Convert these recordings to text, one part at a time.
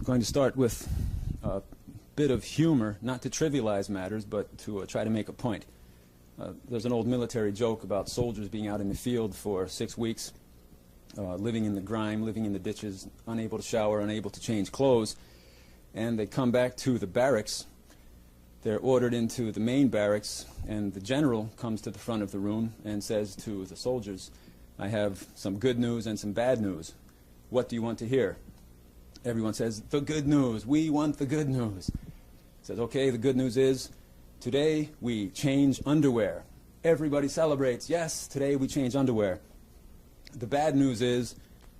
going to start with a bit of humor, not to trivialize matters, but to try to make a point. There's an old military joke about soldiers being out in the field for 6 weeks, living in the grime, living in the ditches, unable to shower, unable to change clothes, and they come back to the barracks. They're ordered into the main barracks, and the general comes to the front of the room and says to the soldiers, "I have some good news and some bad news. What do you want to hear?" Everyone says, "The good news. We want the good news." He says, "Okay, the good news is today we change underwear." Everybody celebrates. "Yes, today we change underwear." The bad news is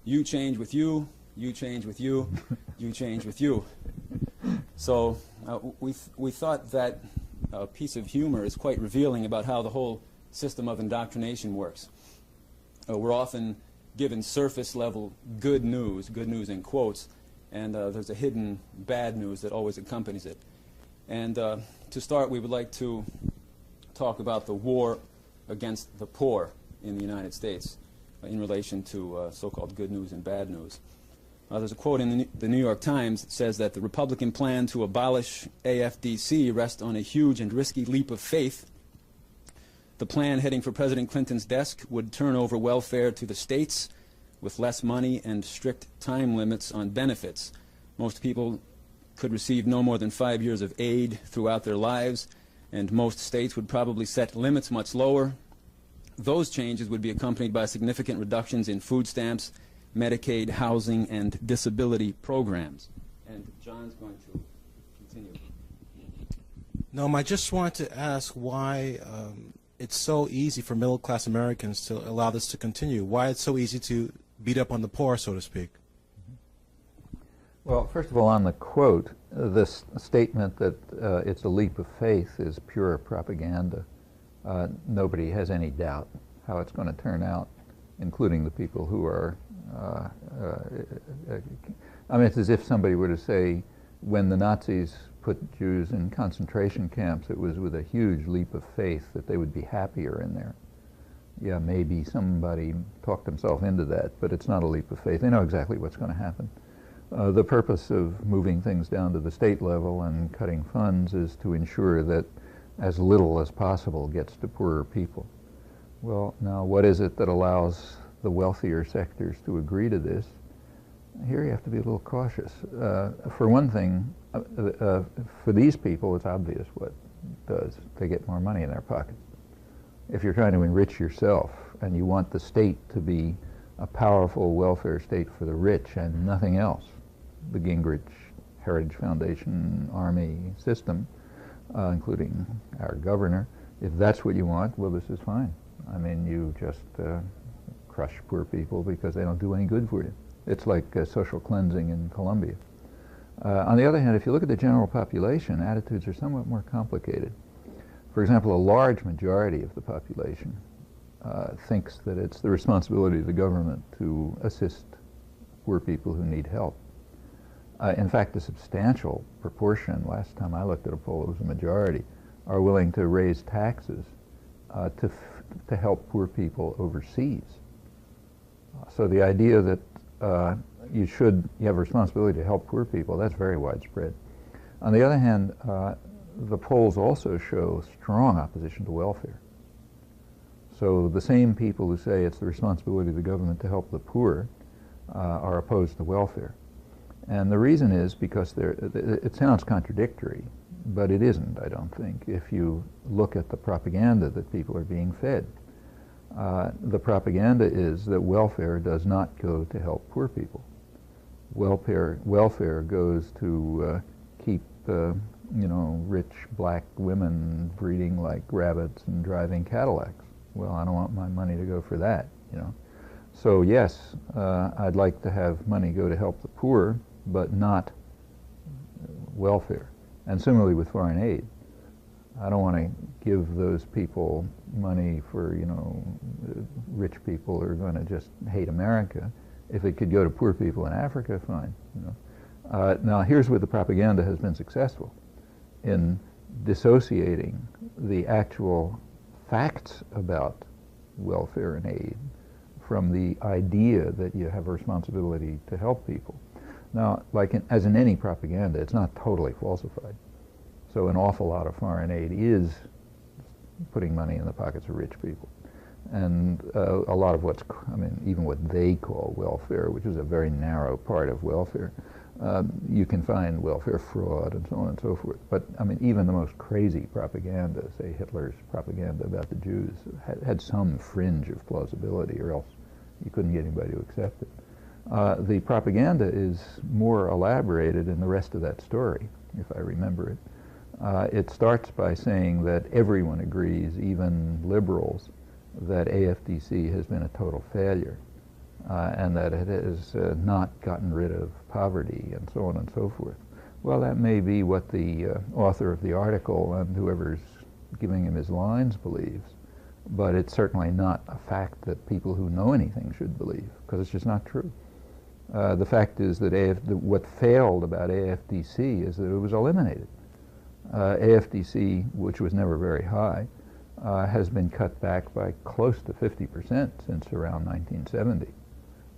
you change with you, you change with you, you change with you. So we thought that piece of humor is quite revealing about how the whole system of indoctrination works. We're often given surface-level good news in quotes, and there's a hidden bad news that always accompanies it. And to start, we would like to talk about the war against the poor in the United States in relation to so-called good news and bad news. There's a quote in the New York Times that says that the Republican plan to abolish AFDC rests on a huge and risky leap of faith. The plan heading for President Clinton's desk would turn over welfare to the states with less money and strict time limits on benefits. Most people could receive no more than 5 years of aid throughout their lives, and most states would probably set limits much lower. Those changes would be accompanied by significant reductions in food stamps, Medicaid, housing, and disability programs. And John's going to continue. Noam, I just want to ask why it's so easy for middle-class Americans to allow this to continue. Why it's so easy to beat up on the poor, so to speak. Well, first of all, on the quote, this statement that it's a leap of faith is pure propaganda. Nobody has any doubt how it's going to turn out, including the people who are I mean, it's as if somebody were to say, when the Nazis put Jews in concentration camps, it was with a huge leap of faith that they would be happier in there. Yeah, maybe somebody talked himself into that, but it's not a leap of faith. They know exactly what's going to happen. The purpose of moving things down to the state level and cutting funds is to ensure that as little as possible gets to poorer people. Well, now what is it that allows the wealthier sectors to agree to this? Here you have to be a little cautious. For one thing, for these people, it's obvious what it does. They get more money in their pocket. If you're trying to enrich yourself and you want the state to be a powerful welfare state for the rich and nothing else, the Gingrich Heritage Foundation Army system, including our governor, if that's what you want, well, this is fine. I mean, you just crush poor people because they don't do any good for you. It's like social cleansing in Colombia. On the other hand, if you look at the general population, attitudes are somewhat more complicated. For example, a large majority of the population thinks that it's the responsibility of the government to assist poor people who need help. In fact, a substantial proportion, last time I looked at a poll, it was a majority, are willing to raise taxes to help poor people overseas. So the idea that you have a responsibility to help poor people, that's very widespread. On the other hand, the polls also show strong opposition to welfare. So the same people who say it's the responsibility of the government to help the poor are opposed to welfare. And the reason is because it sounds contradictory, but it isn't, I don't think, if you look at the propaganda that people are being fed. The propaganda is that welfare does not go to help poor people. Welfare goes to keep rich black women breeding like rabbits and driving Cadillacs. Well, I don't want my money to go for that, So yes, I'd like to have money go to help the poor, but not welfare. And similarly with foreign aid. I don't want to give those people money for, rich people who are going to just hate America. If it could go to poor people in Africa, fine. Now, here's where the propaganda has been successful in dissociating the actual facts about welfare and aid from the idea that you have a responsibility to help people. Now, like as in any propaganda, it's not totally falsified. So an awful lot of foreign aid is putting money in the pockets of rich people. And a lot of what's, I mean, even what they call welfare, which is a very narrow part of welfare, you can find welfare fraud and so on and so forth. But, I mean, even the most crazy propaganda, say Hitler's propaganda about the Jews, had some fringe of plausibility, or else you couldn't get anybody to accept it. The propaganda is more elaborated in the rest of that story, if I remember it. It starts by saying that everyone agrees, even liberals, that AFDC has been a total failure, and that it has not gotten rid of poverty, and so on and so forth. Well, that may be what the author of the article and whoever's giving him his lines believes, but it's certainly not a fact that people who know anything should believe, because it's just not true. The fact is that what failed about AFDC is that it was eliminated. AFDC, which was never very high, has been cut back by close to 50% since around 1970.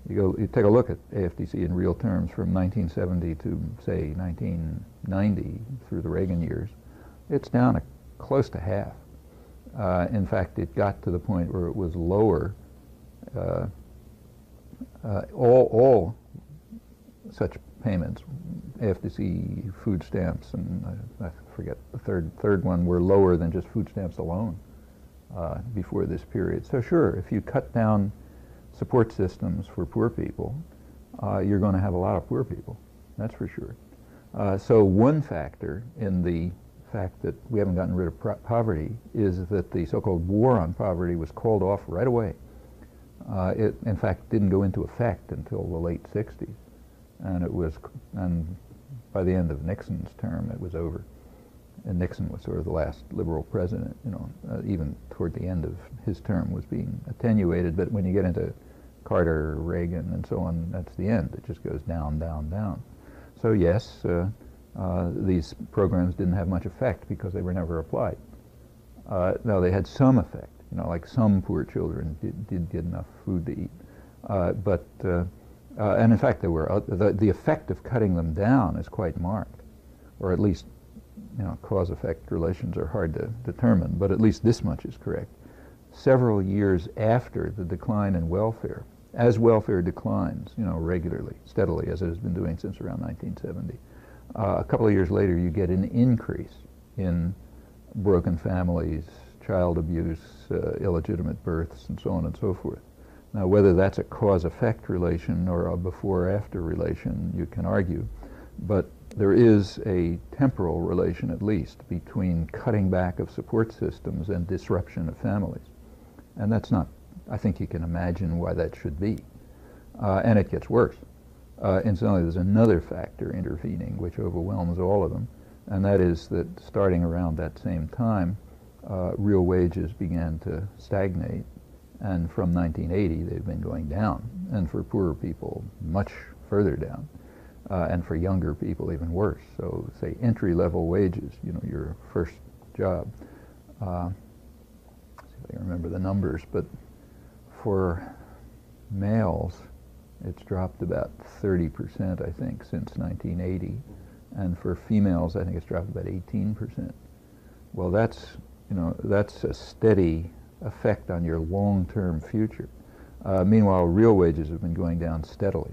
You take a look at AFDC in real terms from 1970 to, say, 1990 through the Reagan years. It's down close to half. In fact, it got to the point where it was lower. All such payments, AFDC, food stamps, and I forget the third one, were lower than just food stamps alone before this period. So sure, if you cut down support systems for poor people, you're going to have a lot of poor people, that's for sure. So one factor in the fact that we haven't gotten rid of poverty is that the so-called war on poverty was called off right away. It, in fact, didn't go into effect until the late 60s, and by the end of Nixon's term, it was over. And Nixon was sort of the last liberal president, you know, even toward the end of his term was being attenuated, but when you get into Carter, Reagan, and so on, that's the end. It just goes down, down, down. So yes, these programs didn't have much effect because they were never applied. No, they had some effect. You know, like some poor children did get enough food to eat. And in fact, there were the effect of cutting them down is quite marked, or at least, you know, cause-effect relations are hard to determine, but at least this much is correct. Several years after the decline in welfare, as welfare declines, you know, regularly, steadily, as it has been doing since around 1970, a couple of years later, you get an increase in broken families, child abuse, illegitimate births, and so on and so forth. Now, whether that's a cause-effect relation or a before-after relation, you can argue, but there is a temporal relation, at least, between cutting back of support systems and disruption of families. And that's not, I think you can imagine why that should be. And it gets worse. Incidentally, there's another factor intervening which overwhelms all of them, and that is that starting around that same time, real wages began to stagnate, and from 1980 they've been going down, and for poorer people much further down, and for younger people even worse. So say entry-level wages, you know, your first job, let's see if I can remember the numbers, but for males it's dropped about 30%, I think, since 1980, and for females I think it's dropped about 18%. Well, that's, you know, that's a steady effect on your long-term future. Meanwhile, real wages have been going down steadily.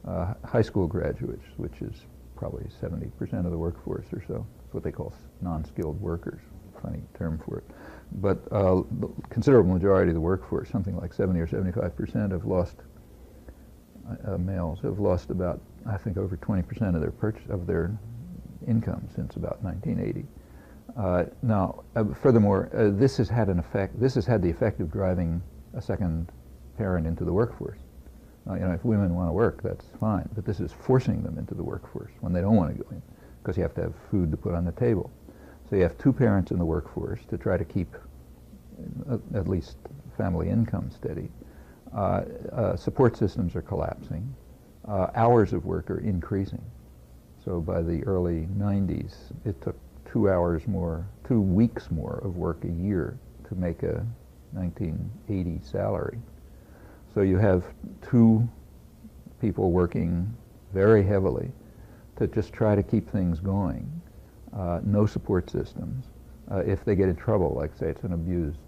High school graduates, which is probably 70% of the workforce or so, it's what they call non-skilled workers, funny term for it. But the considerable majority of the workforce, something like 70 or 75%, have lost, males have lost about, I think, over 20% of their income since about 1980. Now, furthermore, this has had an effect. This has had the effect of driving a second parent into the workforce. Now, you know, if women want to work, that's fine, but this is forcing them into the workforce when they don't want to go in, because you have to have food to put on the table. So you have two parents in the workforce to try to keep at least family income steady. Support systems are collapsing. Hours of work are increasing. So by the early 90s, it took 2 weeks more of work a year to make a 1980 salary. So you have two people working very heavily to just try to keep things going. No support systems. If they get in trouble, like say it's an abused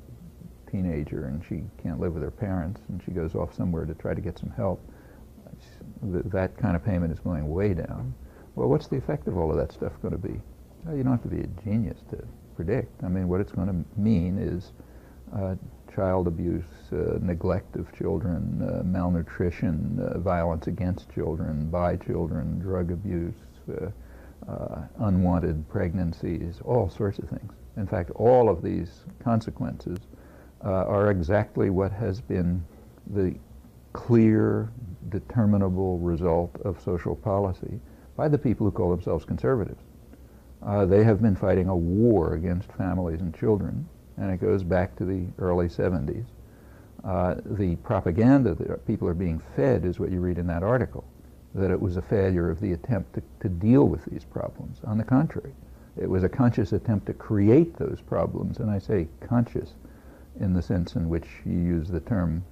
teenager and she can't live with her parents and she goes off somewhere to try to get some help, that kind of payment is going way down. Well, what's the effect of all of that stuff going to be? Well, you don't have to be a genius to predict. I mean, what it's going to mean is child abuse, neglect of children, malnutrition, violence against children, by children, drug abuse, unwanted pregnancies, all sorts of things. In fact, all of these consequences are exactly what has been the clear, determinable result of social policy by the people who call themselves conservatives. They have been fighting a war against families and children, and it goes back to the early 70s. The propaganda that people are being fed is what you read in that article, that it was a failure of the attempt to deal with these problems. On the contrary, it was a conscious attempt to create those problems, and I say conscious in the sense in which you use the term,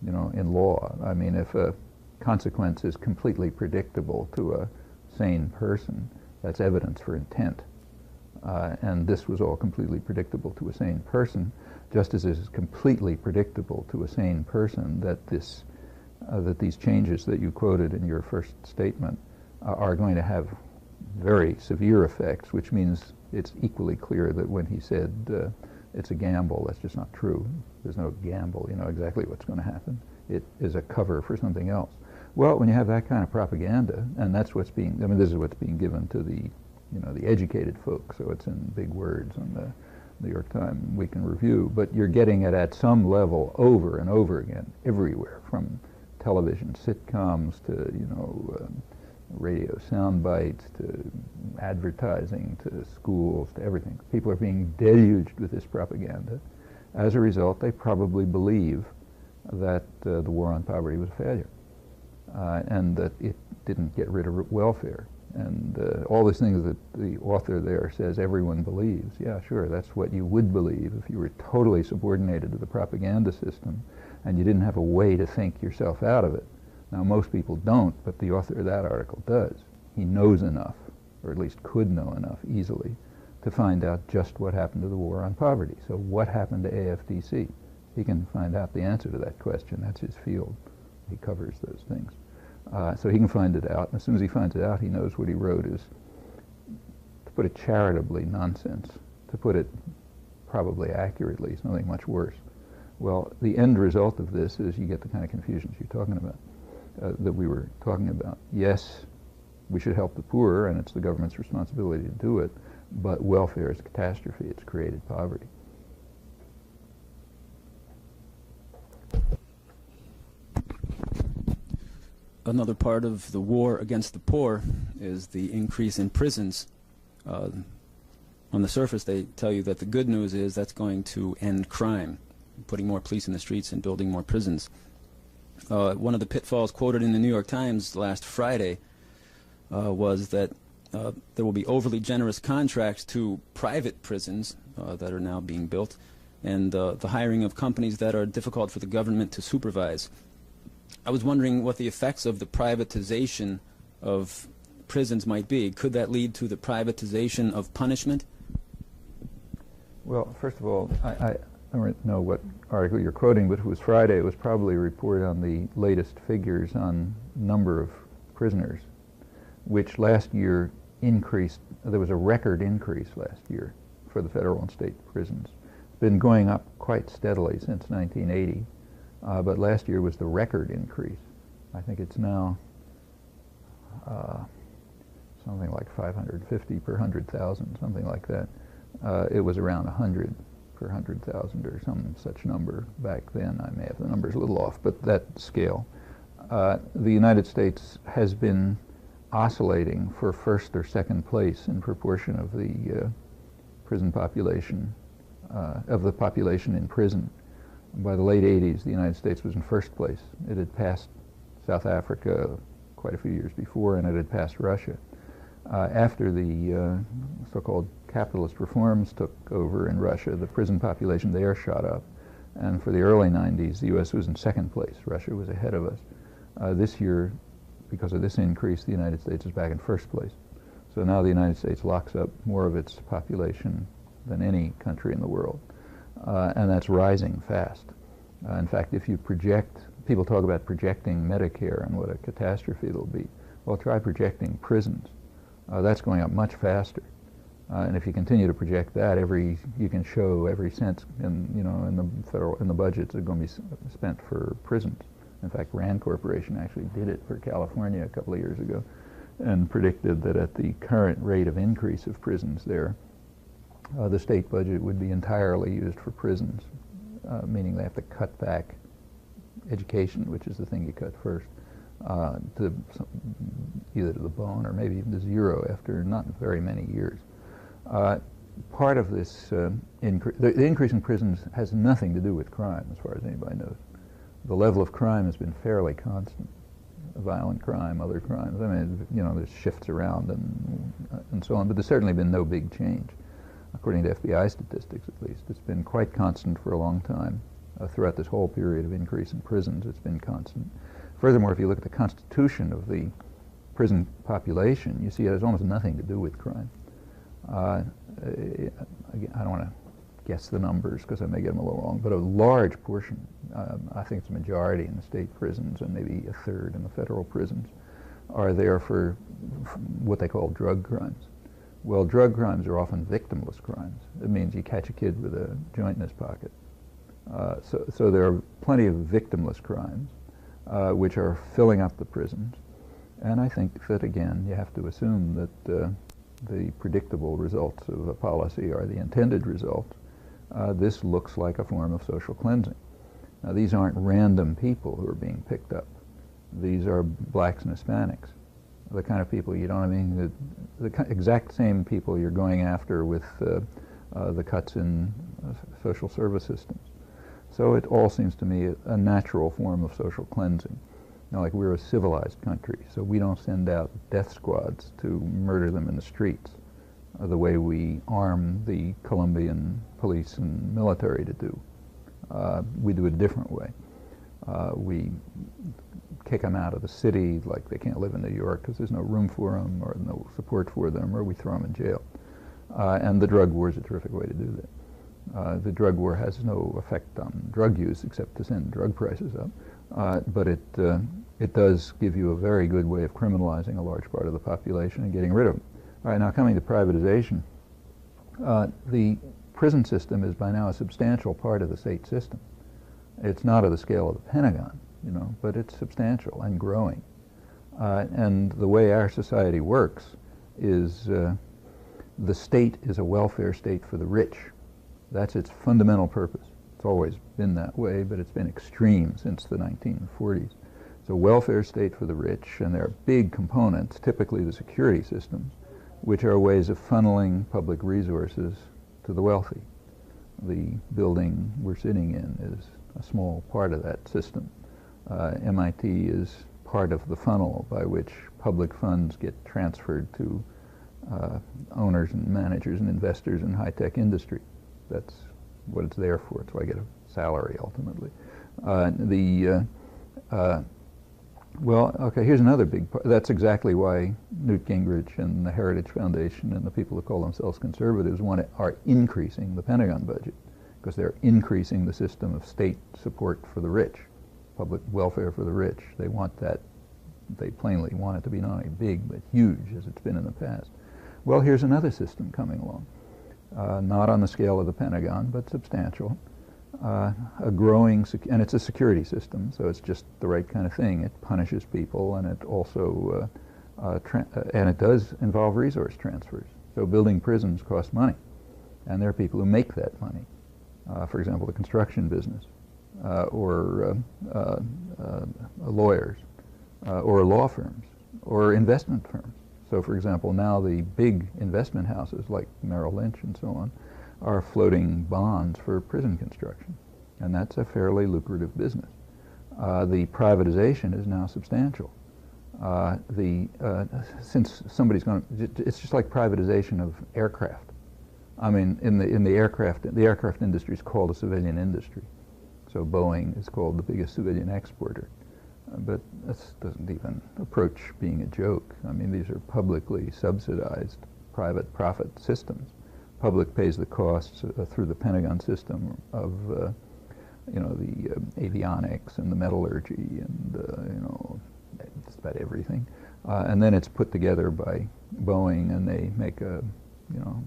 you know, in law. I mean, if a consequence is completely predictable to a sane person, that's evidence for intent. And this was all completely predictable to a sane person, just as it is completely predictable to a sane person that that these changes that you quoted in your first statement are going to have very severe effects, which means it's equally clear that when he said it's a gamble, that's just not true. There's no gamble. You know exactly what's going to happen. It is a cover for something else. Well, when you have that kind of propaganda, and that's what's being, I mean, this is what's being given to the, you know, the educated folk, so it's in big words on the New York Times Weekend Review, but you're getting it at some level over and over again, everywhere, from television sitcoms to, you know, radio sound bites to advertising to schools to everything. People are being deluged with this propaganda. As a result, they probably believe that the war on poverty was a failure. And that it didn't get rid of welfare. And all these things that the author there says everyone believes. Yeah, sure, that's what you would believe if you were totally subordinated to the propaganda system and you didn't have a way to think yourself out of it. Now, most people don't, but the author of that article does. He knows enough, or at least could know enough easily, to find out just what happened to the war on poverty. So what happened to AFDC? He can find out the answer to that question. That's his field. He covers those things. So he can find it out. And as soon as he finds it out, he knows what he wrote is, to put it charitably, nonsense. To put it probably accurately, something much worse. Well, the end result of this is you get the kind of confusions you're talking about, that we were talking about. Yes, we should help the poor, and it's the government's responsibility to do it, but welfare is a catastrophe. It's created poverty. Another part of the war against the poor is the increase in prisons. On the surface, they tell you that the good news is that's going to end crime, putting more police in the streets and building more prisons. One of the pitfalls quoted in the New York Times last Friday was that there will be overly generous contracts to private prisons that are now being built, and the hiring of companies that are difficult for the government to supervise. I was wondering what the effects of the privatization of prisons might be. Could that lead to the privatization of punishment? Well, first of all, I don't know what article you're quoting, but if it was Friday, it was probably a report on the latest figures on number of prisoners, which last year increased. There was a record increase last year for the federal and state prisons. It's been going up quite steadily since 1980. But last year was the record increase. I think it's now something like 550 per 100,000, something like that. It was around 100 per 100,000 or some such number back then. I may have the numbers a little off, but that scale. The United States has been oscillating for first or second place in proportion of the prison population, of the population in prison. By the late 80s, the United States was in first place. It had passed South Africa quite a few years before, and it had passed Russia. After the so-called capitalist reforms took over in Russia, the prison population there shot up. And for the early 90s, the U.S. was in second place. Russia was ahead of us. This year, because of this increase, the United States is back in first place. So now the United States locks up more of its population than any country in the world. And that's rising fast. In fact, if you project, people talk about projecting Medicare and what a catastrophe it'll be. Well, try projecting prisons. That's going up much faster. And if you continue to project that, you can show every cent in the budgets are going to be spent for prisons. In fact, Rand Corporation actually did it for California a couple of years ago, and predicted that at the current rate of increase of prisons there, the state budget would be entirely used for prisons, meaning they have to cut back education, which is the thing you cut first, to either to the bone or maybe even to zero after not very many years. Part of this the increase in prisons has nothing to do with crime, as far as anybody knows. The level of crime has been fairly constant. Violent crime, other crimes. I mean, there's shifts around and so on, but there's certainly been no big change, according to FBI statistics at least. It's been quite constant for a long time. Throughout this whole period of increase in prisons, it's been constant. Furthermore, if you look at the constitution of the prison population, you see it has almost nothing to do with crime. Again, I don't want to guess the numbers because I may get them a little wrong, but a large portion, I think it's a majority in the state prisons and maybe a third in the federal prisons, are there for what they call drug crimes. Well, drug crimes are often victimless crimes. It means you catch a kid with a joint in his pocket. So there are plenty of victimless crimes which are filling up the prisons. And I think that, again, you have to assume that the predictable results of a policy are the intended results. This looks like a form of social cleansing. Now, these aren't random people who are being picked up. These are blacks and Hispanics, the kind of people, the exact same people you're going after with the cuts in social service systems. So it all seems to me a natural form of social cleansing. Like we're a civilized country, so we don't send out death squads to murder them in the streets the way we arm the Colombian police and military to do. We do it a different way. We kick them out of the city, like they can't live in New York because there's no room for them or no support for them, or we throw them in jail. And the drug war is a terrific way to do that. The drug war has no effect on drug use except to send drug prices up, but it does give you a very good way of criminalizing a large part of the population and getting rid of them. All right, now coming to privatization, the prison system is by now a substantial part of the state system. It's not of the scale of the Pentagon, but it's substantial and growing. And the way our society works is the state is a welfare state for the rich. That's its fundamental purpose. It's always been that way, but it's been extreme since the 1940s. It's a welfare state for the rich, and there are big components, typically the security systems, which are ways of funneling public resources to the wealthy. The building we're sitting in is a small part of that system. MIT is part of the funnel by which public funds get transferred to owners and managers and investors in high-tech industry. That's what it's there for. It's why I get a salary ultimately. Well, okay, here's another big part. That's exactly why Newt Gingrich and the Heritage Foundation and the people who call themselves conservatives are increasing the Pentagon budget, because they're increasing the system of state support for the rich, public welfare for the rich. They want that. They plainly want it to be not only big, but huge, as it's been in the past. Well, here's another system coming along. Not on the scale of the Pentagon, but substantial. A growing, and it's a security system, so it's just the right kind of thing. It punishes people, and it also, and it does involve resource transfers. So building prisons costs money, and there are people who make that money. For example, the construction business, or lawyers, or law firms, or investment firms. So, for example, now the big investment houses like Merrill Lynch and so on are floating bonds for prison construction, and that's a fairly lucrative business. The privatization is now substantial. Since somebody's going to, it's just like privatization of aircraft. I mean, in the aircraft industry is called a civilian industry. So Boeing is called the biggest civilian exporter. But this doesn't even approach being a joke. I mean, these are publicly subsidized private profit systems. Public pays the costs through the Pentagon system of, you know, the avionics and the metallurgy and, you know, just about everything. And then it's put together by Boeing, and they make a, you know,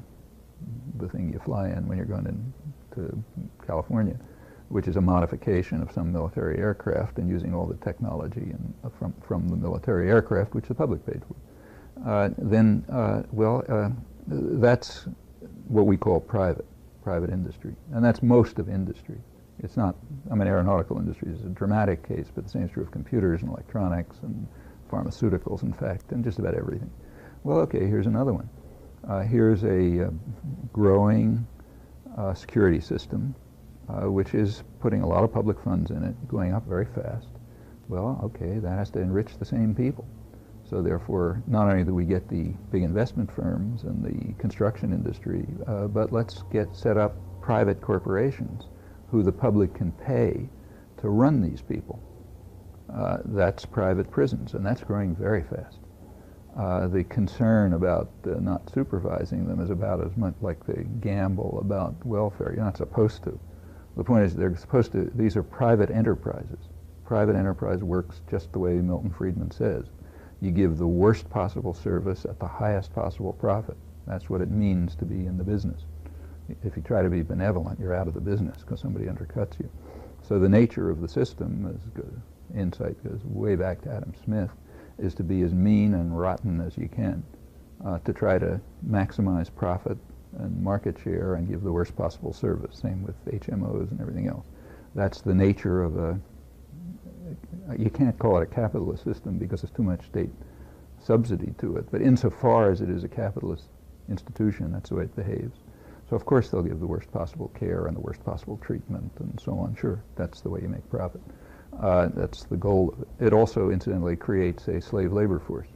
the thing you fly in when you're going to California, which is a modification of some military aircraft and using all the technology and, from the military aircraft, which the public paid for. That's what we call private industry, and that's most of industry. It's not, I mean, aeronautical industry is a dramatic case, but the same is true of computers and electronics and pharmaceuticals, in fact, and just about everything. Well, okay, here's another one. Here's a growing security system, which is putting a lot of public funds in it, going up very fast. Well, okay, that has to enrich the same people. So therefore, not only do we get the big investment firms and the construction industry, but let's set up private corporations who the public can pay to run these people. That's private prisons, and that's growing very fast. The concern about not supervising them is about as much like the gamble about welfare. You're not supposed to. The point is they're supposed to, these are private enterprises. Private enterprise works just the way Milton Friedman says. You give the worst possible service at the highest possible profit. That's what it means to be in the business. If you try to be benevolent, you're out of the business because somebody undercuts you. So the nature of the system, as insight goes way back to Adam Smith, is to be as mean and rotten as you can, to try to maximize profit and market share and give the worst possible service. Same with HMOs and everything else. That's the nature of a, you can't call it a capitalist system because there's too much state subsidy to it, but insofar as it is a capitalist institution, that's the way it behaves. So of course they'll give the worst possible care and the worst possible treatment and so on. Sure, that's the way you make profit. That's the goal of it. It also incidentally creates a slave labor force.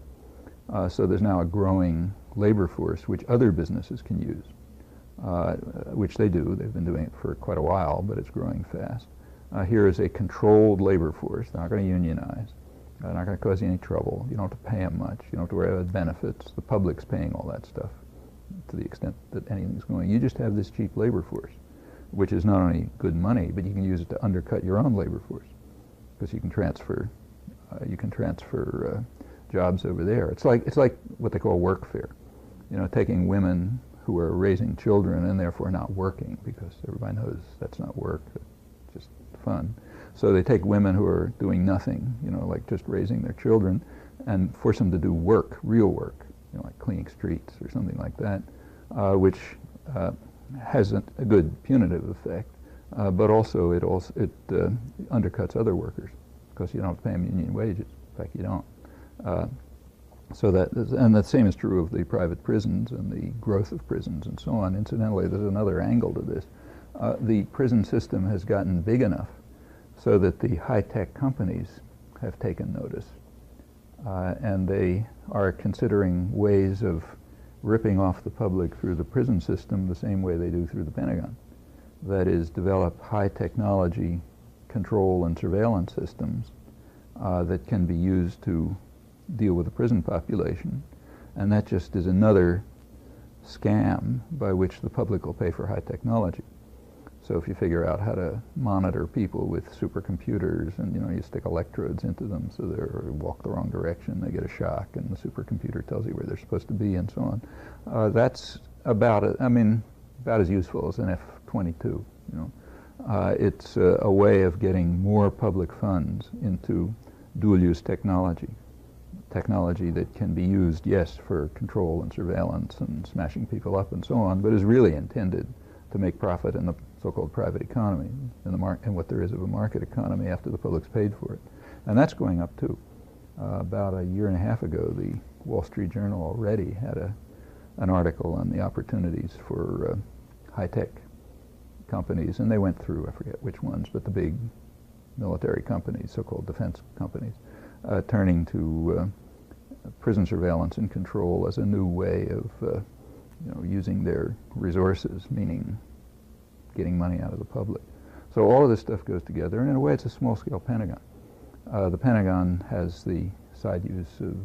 So there's now a growing labor force which other businesses can use, which they do. They've been doing it for quite a while, but it's growing fast. Here is a controlled labor force. They're not going to unionize. They're not going to cause you any trouble. You don't have to pay them much. You don't have to worry about benefits. The public's paying all that stuff to the extent that anything's going. You just have this cheap labor force, which is not only good money, but you can use it to undercut your own labor force because you can transfer jobs over there. It's like what they call workfare. You know, taking women who are raising children and therefore not working, because everybody knows that's not work. It's just fun. So they take women who are doing nothing, you know, like just raising their children, and force them to do work, real work, you know, like cleaning streets or something like that, which has a good punitive effect, but also it undercuts other workers because you don't have to pay them union wages. In fact, you don't. So and the same is true of the private prisons and the growth of prisons and so on. Incidentally, there's another angle to this. The prison system has gotten big enough so that the high-tech companies have taken notice, and they are considering ways of ripping off the public through the prison system the same way they do through the Pentagon. That is, develop high-technology control and surveillance systems that can be used to deal with the prison population, and that just is another scam by which the public will pay for high technology. So if you figure out how to monitor people with supercomputers, and you know, you stick electrodes into them so they walk the wrong direction, they get a shock, and the supercomputer tells you where they're supposed to be, and so on. That's about as useful as an F-22. You know, it's a way of getting more public funds into dual-use technology that can be used, yes, for control and surveillance and smashing people up and so on, but is really intended to make profit in the so-called private economy, in what there is of a market economy after the public's paid for it. And that's going up too. About a year and a half ago, the Wall Street Journal already had an article on the opportunities for high-tech companies, and they went through, I forget which ones, but the big military companies, so-called defense companies, turning to prison surveillance and control as a new way of you know, using their resources, meaning getting money out of the public. So all of this stuff goes together, and in a way it's a small-scale Pentagon. The Pentagon has the side use of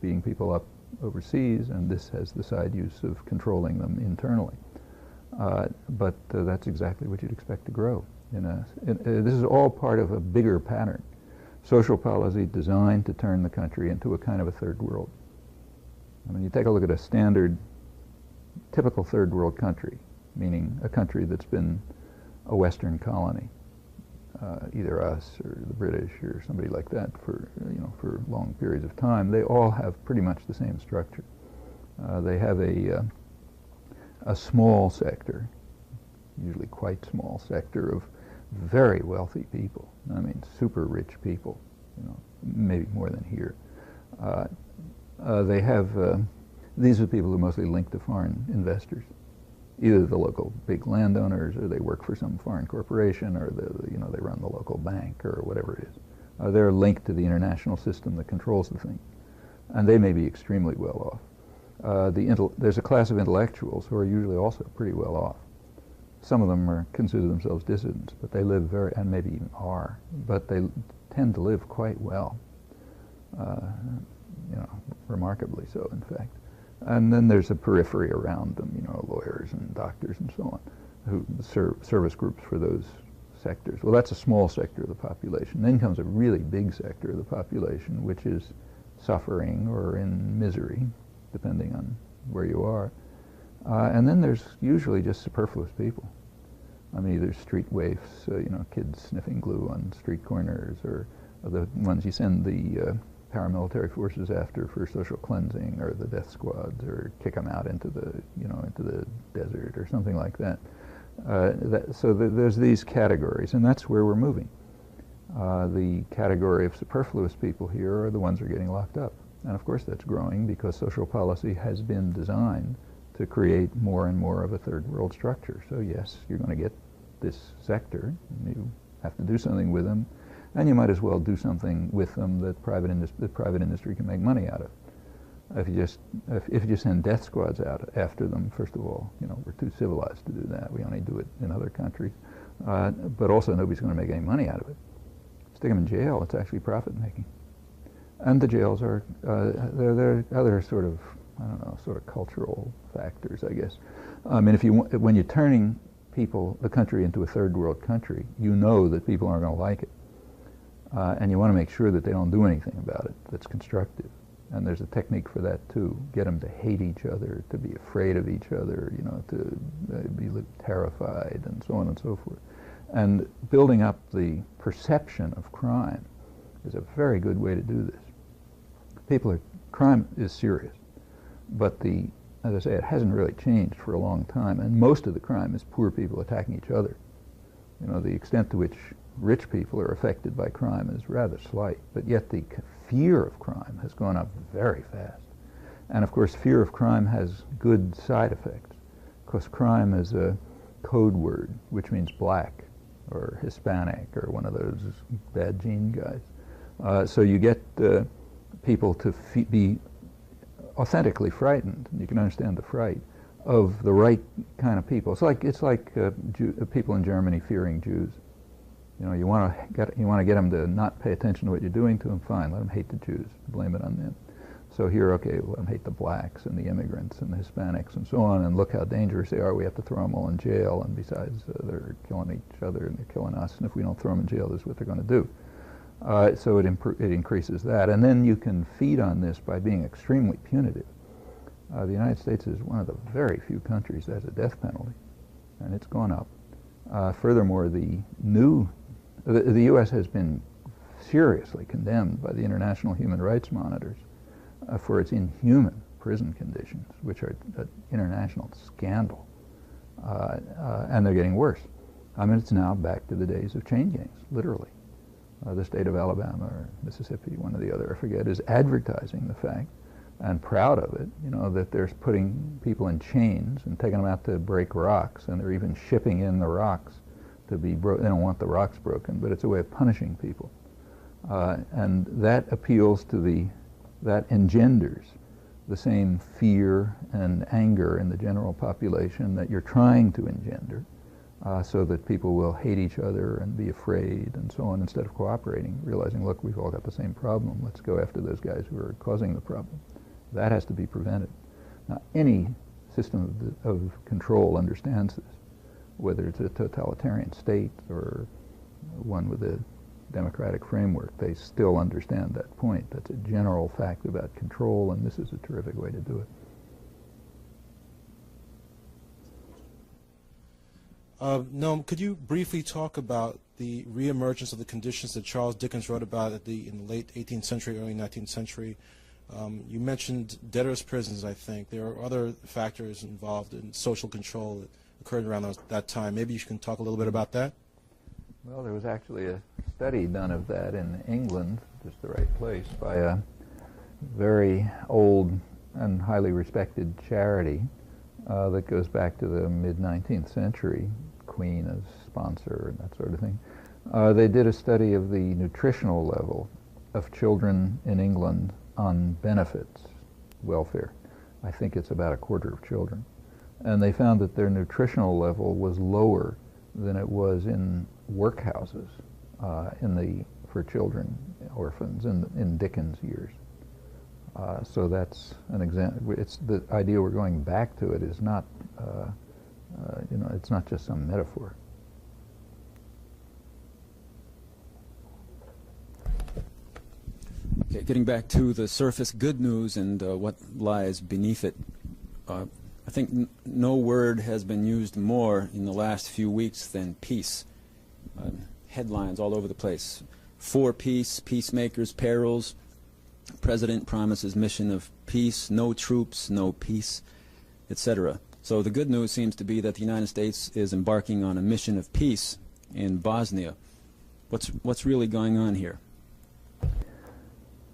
beating people up overseas, and this has the side use of controlling them internally. But that's exactly what you'd expect to grow. This is all part of a bigger pattern. Social policy designed to turn the country into a kind of a third world. I mean, you take a look at a standard, typical third world country, meaning a country that's been a Western colony, either us or the British or somebody like that for long periods of time. They all have pretty much the same structure. They have a small sector, usually quite small sector of very wealthy people. I mean, super rich people, maybe more than here. They have, these are people who are mostly linked to foreign investors, either the local big landowners, or they work for some foreign corporation, or they run the local bank, or whatever it is. They're linked to the international system that controls the thing, and they may be extremely well off. There's a class of intellectuals who are usually also pretty well off. Some of them consider themselves dissidents, but they live very, and maybe even are, but they tend to live quite well, remarkably so, in fact. And then there's a periphery around them, lawyers and doctors and so on, who service groups for those sectors. Well, that's a small sector of the population. Then comes a really big sector of the population, which is suffering or in misery, depending on where you are. And then there's usually just superfluous people. I mean, either street waifs, kids sniffing glue on street corners, or the ones you send the paramilitary forces after for social cleansing, or the death squads, or kick them out into the desert or something like that. So there's these categories, and that's where we're moving. The category of superfluous people here are the ones who are getting locked up. And of course that's growing because social policy has been designed to create more and more of a third world structure. So yes, you're going to get this sector, and you have to do something with them, and you might as well do something with them that private industry can make money out of. If you just send death squads out after them, first of all, we're too civilized to do that. We only do it in other countries. But also nobody's going to make any money out of it. Stick them in jail, it's actually profit making. And the jails are, there are other sort of cultural factors, I guess. I mean, when you're turning the country into a third world country, you know that people aren't going to like it. And you want to make sure that they don't do anything about it that's constructive. And there's a technique for that too. Get them to hate each other, to be afraid of each other, to be terrified, and so on and so forth. And building up the perception of crime is a very good way to do this. Crime is serious, but as I say, it hasn't really changed for a long time, and most of the crime is poor people attacking each other. The extent to which rich people are affected by crime is rather slight, but yet the fear of crime has gone up very fast. And of course, fear of crime has good side effects, because crime is a code word, which means black or Hispanic or one of those bad gene guys. So you get people to be authentically frightened, and you can understand the fright of the right kind of people. It's like people in Germany fearing Jews. You want to get them to not pay attention to what you're doing to them. Fine, let them hate the Jews. Blame it on them. So here, okay, let them hate the blacks and the immigrants and the Hispanics and so on. And look how dangerous they are. We have to throw them all in jail. And besides, they're killing each other and they're killing us. And if we don't throw them in jail, this is what they're going to do. So it increases that. And then you can feed on this by being extremely punitive. The United States is one of the very few countries that has a death penalty, and it's gone up. Furthermore, the U.S. has been seriously condemned by the international human rights monitors for its inhuman prison conditions, which are an international scandal, and they're getting worse. I mean, it's now back to the days of chain gangs, literally. The state of Alabama or Mississippi, one or the other, I forget, is advertising the fact, and proud of it, that they're putting people in chains and taking them out to break rocks, and they're even shipping in the rocks to be broken. They don't want the rocks broken, but it's a way of punishing people. And that appeals to that engenders the same fear and anger in the general population that you're trying to engender so that people will hate each other and be afraid and so on instead of cooperating, realizing, look, we've all got the same problem. Let's go after those guys who are causing the problem. That has to be prevented. Now, any system of control understands this, whether it's a totalitarian state or one with a democratic framework. They still understand that point. That's a general fact about control, and this is a terrific way to do it. Noam, could you briefly talk about the reemergence of the conditions that Charles Dickens wrote about in the late 18th century, early 19th century? You mentioned debtors' prisons, I think. There are other factors involved in social control that occurred around that time. Maybe you can talk a little bit about that? Well, there was actually a study done of that in England, just the right place, by a very old and highly respected charity that goes back to the mid-19th century, Queen as sponsor and that sort of thing. They did a study of the nutritional level of children in England on benefits, welfare. I think it's about a quarter of children. And they found that their nutritional level was lower than it was in workhouses for children, orphans, in Dickens' years. So that's an example. It's the idea we're going back to. It is not, it's not just some metaphor. Okay, getting back to the surface good news and what lies beneath it, I think no word has been used more in the last few weeks than peace. Headlines all over the place. For peace, peacemakers, perils. President promises mission of peace, no troops, no peace, etc. So the good news seems to be that the United States is embarking on a mission of peace in Bosnia. What's really going on here?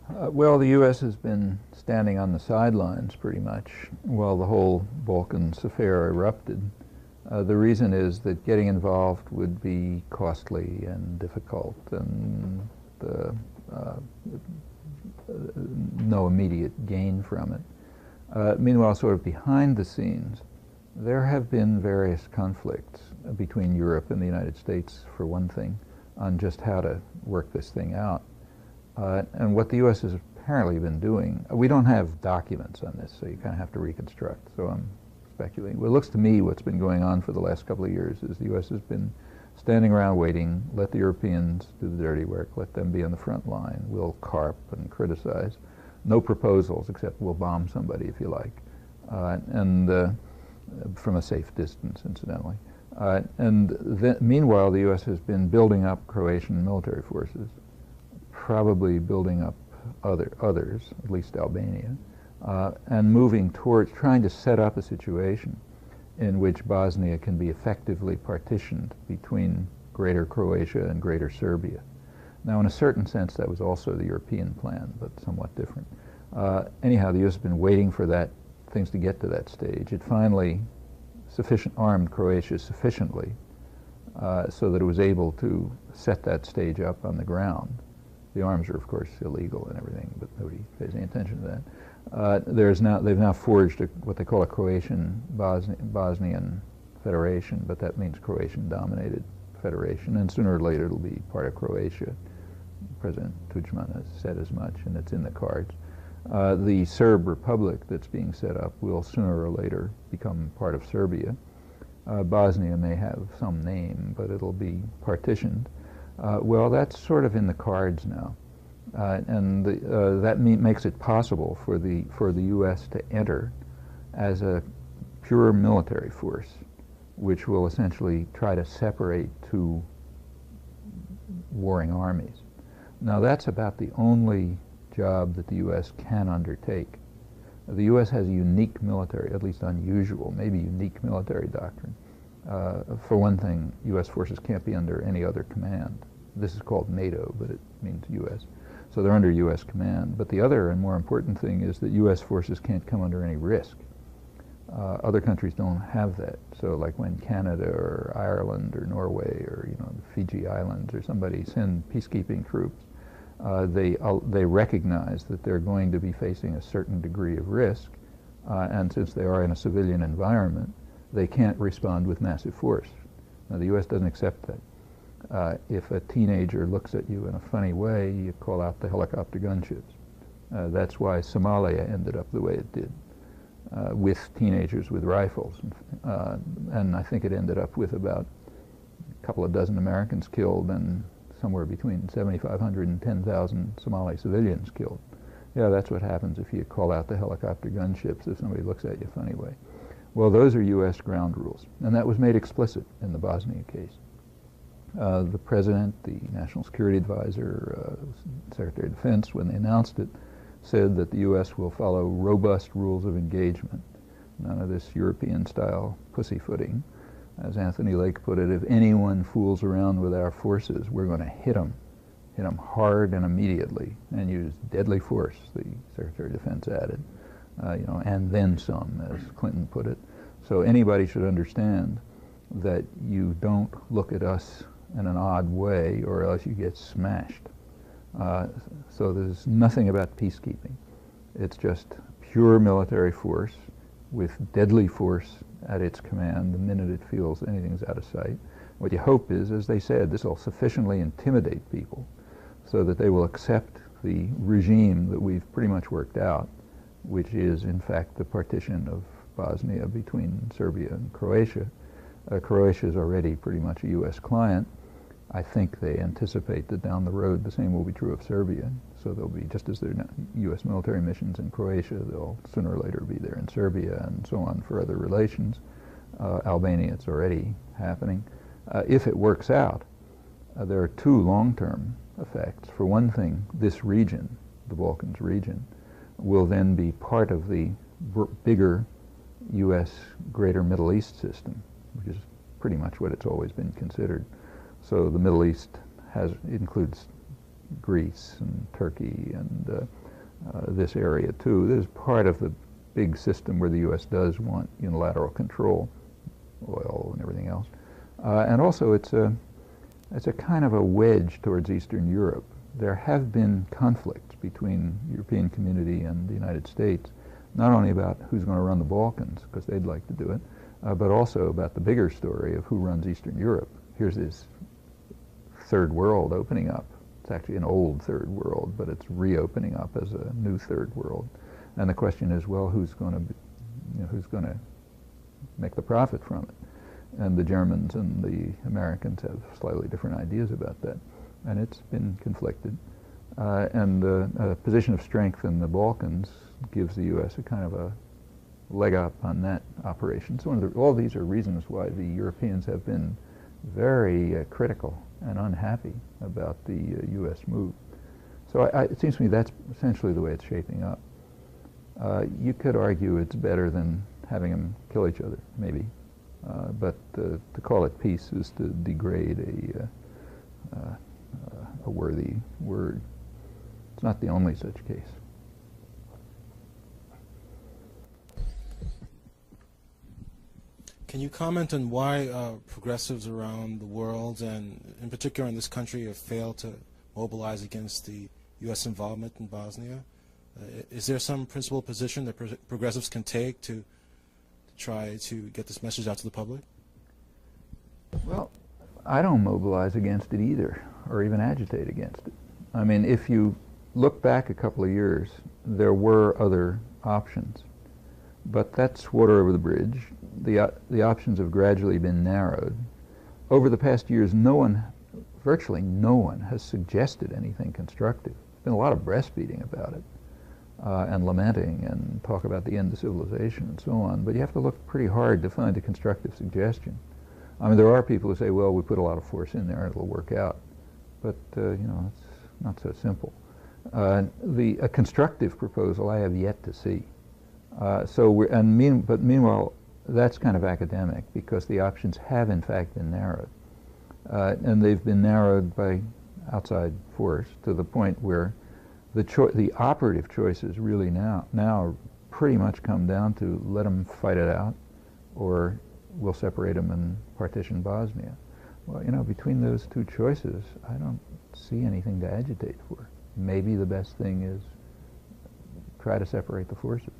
Well, the U.S. has been standing on the sidelines pretty much while the whole Balkans affair erupted. The reason is that getting involved would be costly and difficult, and no immediate gain from it. Meanwhile, sort of behind the scenes, there have been various conflicts between Europe and the United States, for one thing, on just how to work this thing out. And what the U.S. has apparently been doing, we don't have documents on this, so you kind of have to reconstruct, so I'm speculating. Well, it looks to me what's been going on for the last couple of years is the U.S. has been standing around waiting, let the Europeans do the dirty work, let them be on the front line, we'll carp and criticize. No proposals, except we'll bomb somebody if you like, and from a safe distance, incidentally. Meanwhile, the U.S. has been building up Croatian military forces, probably building up others, at least Albania, and moving towards trying to set up a situation in which Bosnia can be effectively partitioned between Greater Croatia and Greater Serbia. Now, in a certain sense, that was also the European plan, but somewhat different. Anyhow, the U.S. has been waiting for things to get to that stage. It finally armed Croatia sufficiently so that it was able to set that stage up on the ground. The arms are, of course, illegal and everything, but nobody pays any attention to that. They've now forged what they call a Croatian Bosnian Federation, but that means Croatian-dominated federation, and sooner or later it'll be part of Croatia. President Tudjman has said as much, and it's in the cards. The Serb Republic that's being set up will sooner or later become part of Serbia. Bosnia may have some name, but it'll be partitioned. Well, that's sort of in the cards now. That makes it possible for the U.S. to enter as a pure military force, which will essentially try to separate two warring armies. Now, that's about the only job that the U.S. can undertake. The U.S. has a unique military, at least unusual, maybe unique military doctrine. For one thing, U.S. forces can't be under any other command. This is called NATO, but it means U.S. So they're under U.S. command. But the other and more important thing is that U.S. forces can't come under any risk. Other countries don't have that. So like when Canada or Ireland or Norway or the Fiji Islands or somebody send peacekeeping troops, they recognize that they're going to be facing a certain degree of risk, and since they are in a civilian environment, they can't respond with massive force. Now, the U.S. doesn't accept that. If a teenager looks at you in a funny way, you call out the helicopter gunships. That's why Somalia ended up the way it did, with teenagers with rifles. And I think it ended up with about a couple of dozen Americans killed and somewhere between 7,500 and 10,000 Somali civilians killed. Yeah, that's what happens if you call out the helicopter gunships if somebody looks at you a funny way. Well, those are U.S. ground rules, and that was made explicit in the Bosnia case. The President, the National Security Advisor, Secretary of Defense, when they announced it, said that the U.S. will follow robust rules of engagement, none of this European-style pussyfooting. As Anthony Lake put it, if anyone fools around with our forces, we're going to hit them hard and immediately, and use deadly force, the Secretary of Defense added, and then some, as Clinton put it. So anybody should understand that you don't look at us in an odd way, or else you get smashed. So there's nothing about peacekeeping. It's just pure military force with deadly force at its command the minute it feels anything's out of sight. What you hope is, as they said, this will sufficiently intimidate people so that they will accept the regime that we've pretty much worked out, which is in fact the partition of Bosnia between Serbia and Croatia. Croatia is already pretty much a U.S. client. I think they anticipate that down the road the same will be true of Serbia. So there'll be, just as there are U.S. military missions in Croatia, they'll sooner or later be there in Serbia and so on for other relations. Albania, it's already happening. If it works out, there are two long-term effects. For one thing, this region, the Balkans region, will then be part of the bigger U.S. Greater Middle East system, which is pretty much what it's always been considered. So the Middle East includes Greece and Turkey and this area too. This is part of the big system where the U.S. does want unilateral control, oil and everything else. And also it's a kind of a wedge towards Eastern Europe. There have been conflicts between the European community and the United States, not only about who's going to run the Balkans, because they'd like to do it, but also about the bigger story of who runs Eastern Europe. Here's this third world opening up. It's actually an old third world, but it's reopening up as a new third world. And the question is, well, who's going to make the profit from it? And the Germans and the Americans have slightly different ideas about that. And it's been conflicted. And a position of strength in the Balkans gives the U.S. a kind of a leg up on that operation. So all these are reasons why the Europeans have been very critical and unhappy about the U.S. move. So it seems to me that's essentially the way it's shaping up. You could argue it's better than having them kill each other, maybe. But to call it peace is to degrade a worthy word. It's not the only such case. Can you comment on why progressives around the world, and in particular in this country, have failed to mobilize against the U.S. involvement in Bosnia? Is there some principled position that progressives can take to try to get this message out to the public? Well, I don't mobilize against it either, or even agitate against it. I mean, if you look back a couple of years, there were other options. But that's water over the bridge. The options have gradually been narrowed. Over the past years, virtually no one has suggested anything constructive. There's been a lot of breastfeeding about it, and lamenting and talk about the end of civilization and so on, but you have to look pretty hard to find a constructive suggestion. I mean, there are people who say, well, we put a lot of force in there and it'll work out. But, it's not so simple. A constructive proposal I have yet to see. But meanwhile, that's kind of academic because the options have in fact been narrowed. And they've been narrowed by outside force to the point where the operative choices really now pretty much come down to let them fight it out, or we'll separate them and partition Bosnia. Well, between those two choices, I don't see anything to agitate for. Maybe the best thing is try to separate the forces.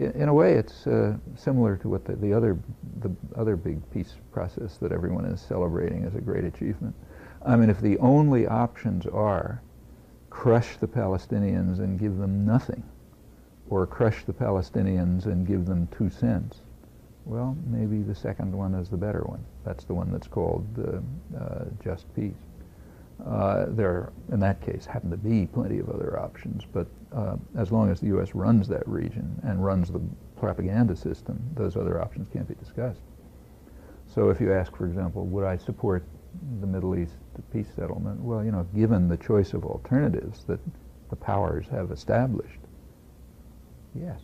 in a way, it's similar to what the other big peace process that everyone is celebrating as a great achievement. I mean, if the only options are crush the Palestinians and give them nothing, or crush the Palestinians and give them 2 cents, well, maybe the second one is the better one. That's the one that's called just peace. There, in that case, happen to be plenty of other options, but as long as the U.S. runs that region and runs the propaganda system, those other options can't be discussed. So if you ask, for example, would I support the Middle East peace settlement? Well, you know, given the choice of alternatives that the powers have established, yes.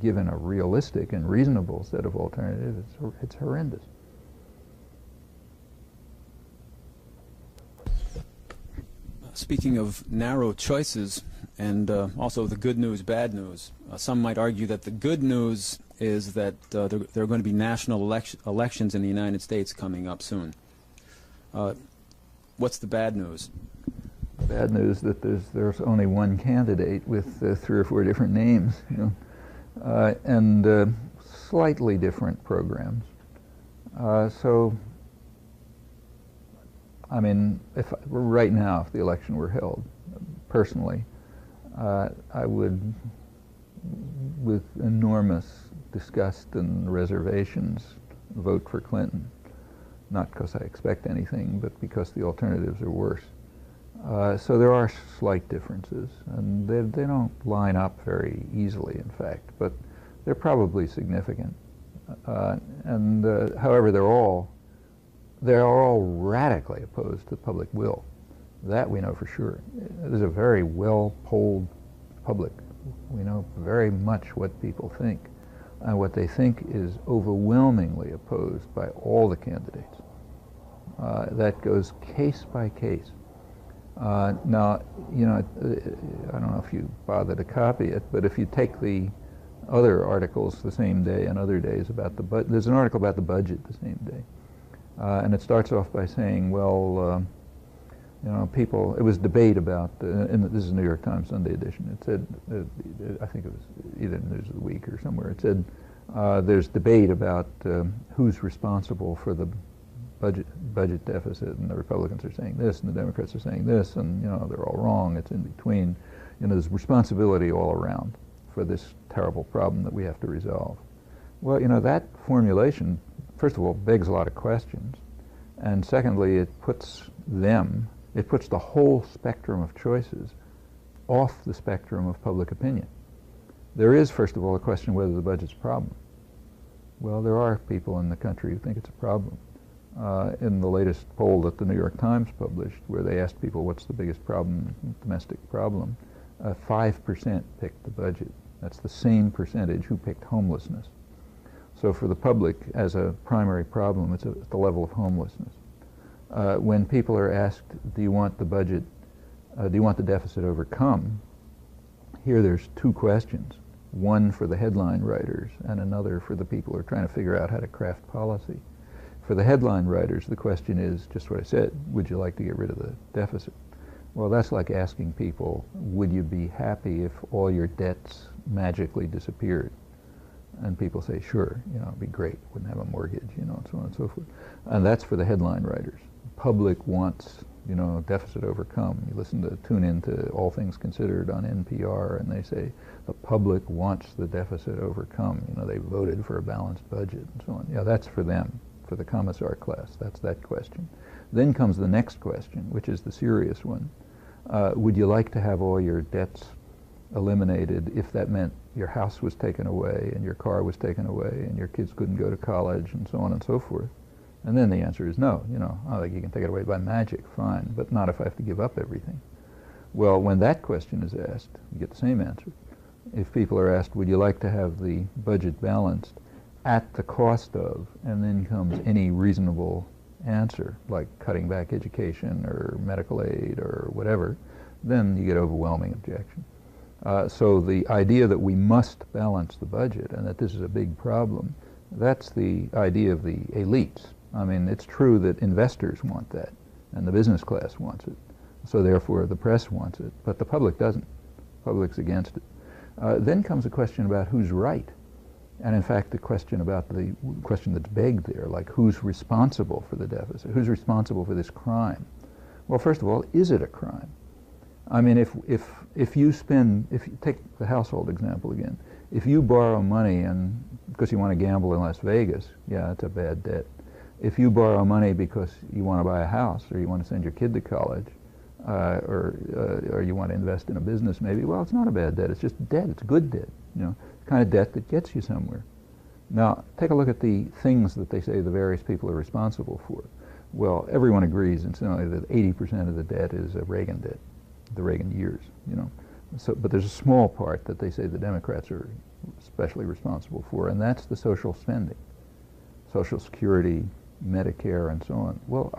Given a realistic and reasonable set of alternatives, it's horrendous. Speaking of narrow choices and also the good news, bad news, some might argue that the good news is that there are going to be national elections in the United States coming up soon. What's the bad news? Bad news that there's only one candidate with 3 or 4 different names, you know, and slightly different programs. So, I mean, right now, if the election were held, personally, I would, with enormous disgust and reservations, vote for Clinton. Not because I expect anything, but because the alternatives are worse. So there are slight differences, and they don't line up very easily, in fact, but they're probably significant. However, they're all radically opposed to public will. That we know for sure. There's a very well-polled public. We know very much what people think. And what they think is overwhelmingly opposed by all the candidates. That goes case by case. Now, you know, I don't know if you bother to copy it, but if you take the other articles the same day and other days about the budget, there's an article about the budget the same day. And it starts off by saying, well, you know, it was debate about, this is New York Times Sunday edition, it said, I think it was either News of the Week or somewhere, it said, there's debate about who's responsible for the budget deficit, and the Republicans are saying this, and the Democrats are saying this, and, you know, they're all wrong, it's in between. You know, there's responsibility all around for this terrible problem that we have to resolve. Well, you know, that formulation, first of all, begs a lot of questions, and secondly, it puts the whole spectrum of choices off the spectrum of public opinion. There is, first of all, a question whether the budget's a problem. Well, there are people in the country who think it's a problem. In the latest poll that the New York Times published, where they asked people what's the biggest problem, domestic problem, 5% picked the budget. That's the same percentage who picked homelessness. So for the public, as a primary problem, it's at the level of homelessness. When people are asked, do you want the budget, do you want the deficit overcome? Here there's 2 questions. One for the headline writers and another for the people who are trying to figure out how to craft policy. For the headline writers, the question is just what I said, would you like to get rid of the deficit? Well, that's like asking people, would you be happy if all your debts magically disappeared? And people say, sure, you know, it'd be great, wouldn't have a mortgage, you know, and so on and so forth. And that's for the headline writers. The public wants, you know, deficit overcome. You tune in to All Things Considered on NPR, and they say the public wants the deficit overcome. You know, they voted for a balanced budget and so on. Yeah, that's for them, for the commissar class. That's that question. Then comes the next question, which is the serious one. Would you like to have all your debts eliminated if that meant your house was taken away and your car was taken away and your kids couldn't go to college and so on and so forth? And then the answer is no. You know, I think you can take it away by magic, fine, but not if I have to give up everything. Well, when that question is asked, you get the same answer. If people are asked, would you like to have the budget balanced at the cost of, and then comes any reasonable answer, like cutting back education or medical aid or whatever, then you get overwhelming objection. So the idea that we must balance the budget and that this is a big problem, that's the idea of the elites. I mean, it's true that investors want that, and the business class wants it, so therefore the press wants it, but the public doesn't. The public's against it. Then comes a question about who's right. And in fact, the question that's begged there, like who's responsible for the deficit? Who's responsible for this crime? Well, first of all, is it a crime? I mean, if you take the household example again, if you borrow money and because you want to gamble in Las Vegas, yeah, it's a bad debt. If you borrow money because you want to buy a house or you want to send your kid to college, or you want to invest in a business maybe, well, it's not a bad debt. It's just debt. It's good debt, you know, the kind of debt that gets you somewhere. Now, take a look at the things that they say the various people are responsible for. Well, everyone agrees incidentally that 80% of the debt is a Reagan debt, the Reagan years, you know. So, but there's a small part that they say the Democrats are especially responsible for, and that's the social spending, Social Security, Medicare, and so on. Well,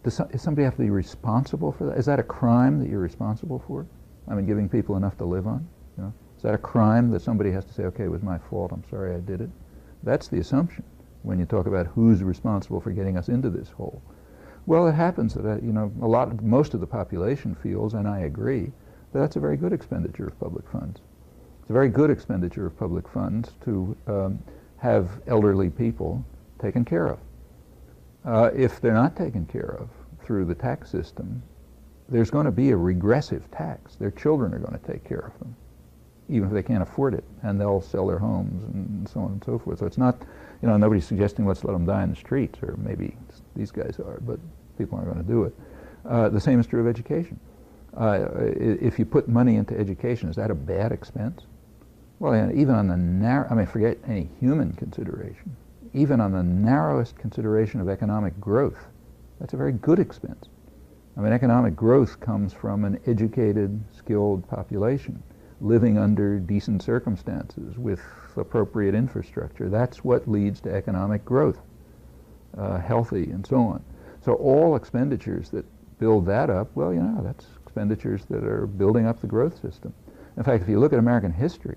does somebody have to be responsible for that? Is that a crime that you're responsible for? I mean, giving people enough to live on? You know? Is that a crime that somebody has to say, okay, it was my fault, I'm sorry I did it? That's the assumption when you talk about who's responsible for getting us into this hole. Well, it happens that, you know, most of the population feels, and I agree, that that's a very good expenditure of public funds. It's a very good expenditure of public funds to have elderly people taken care of. If they're not taken care of through the tax system, there's going to be a regressive tax. Their children are going to take care of them, even if they can't afford it, and they'll sell their homes and so on and so forth. So it's not, you know, nobody's suggesting let's let them die in the streets, or maybe these guys are, but people aren't going to do it. The same is true of education. If you put money into education, is that a bad expense? Well, even on the forget any human consideration, even on the narrowest consideration of economic growth, that's a very good expense. I mean, economic growth comes from an educated, skilled population living under decent circumstances with appropriate infrastructure. That's what leads to economic growth, healthy and so on. So all expenditures that build that up, well, you know, that's expenditures that are building up the growth system. In fact, if you look at American history,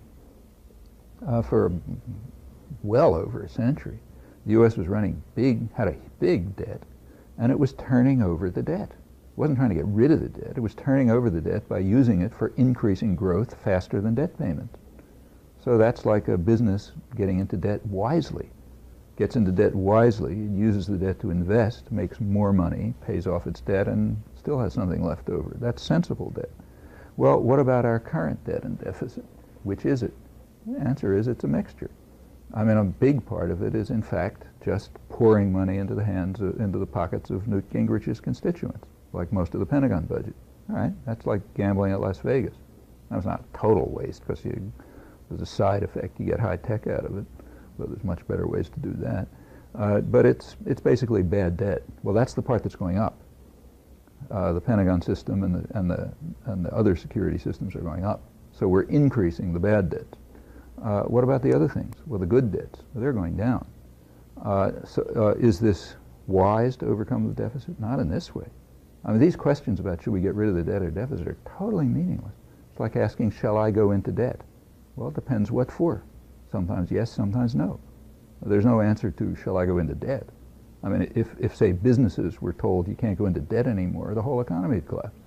for well over a century, the U.S. was had a big debt, and it was turning over the debt. It wasn't trying to get rid of the debt. It was turning over the debt by using it for increasing growth faster than debt payments. So that's like a business getting into debt wisely. Gets into debt wisely, uses the debt to invest, makes more money, pays off its debt, and still has something left over. That's sensible debt. Well, what about our current debt and deficit? Which is it? The answer is it's a mixture. I mean, a big part of it is, in fact, just pouring money into the pockets of Newt Gingrich's constituents, like most of the Pentagon budget. All right, that's like gambling at Las Vegas. That was not a total waste because there's a side effect. You get high tech out of it, but there's much better ways to do that. But it's basically bad debt. Well, that's the part that's going up. The Pentagon system and the other security systems are going up. So we're increasing the bad debt. What about the other things? Well, the good debts, well, they're going down. Is this wise to overcome the deficit? Not in this way. I mean, these questions about should we get rid of the debt or deficit are totally meaningless. It's like asking, shall I go into debt? Well, it depends what for. Sometimes yes, sometimes no. There's no answer to shall I go into debt. I mean, if say businesses were told you can't go into debt anymore, the whole economy would collapse.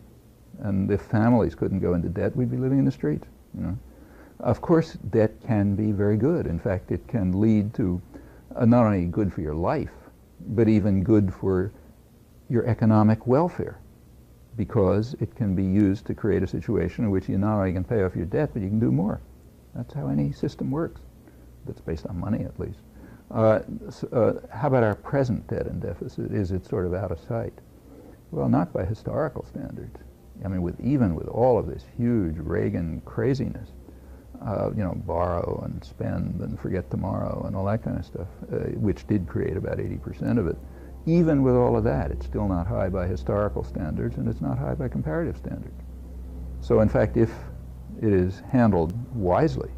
And if families couldn't go into debt, we'd be living in the streets, you know. Of course, debt can be very good. In fact, it can lead to not only good for your life, but even good for your economic welfare, because it can be used to create a situation in which you not only can pay off your debt, but you can do more. That's how any system works. That's based on money, at least. How about our present debt and deficit? Is it sort of out of sight? Well, not by historical standards. I mean, even with all of this huge Reagan craziness, you know, borrow and spend and forget tomorrow and all that kind of stuff, which did create about 80% of it. Even with all of that, it's still not high by historical standards, and it's not high by comparative standards. So in fact, if it is handled wisely,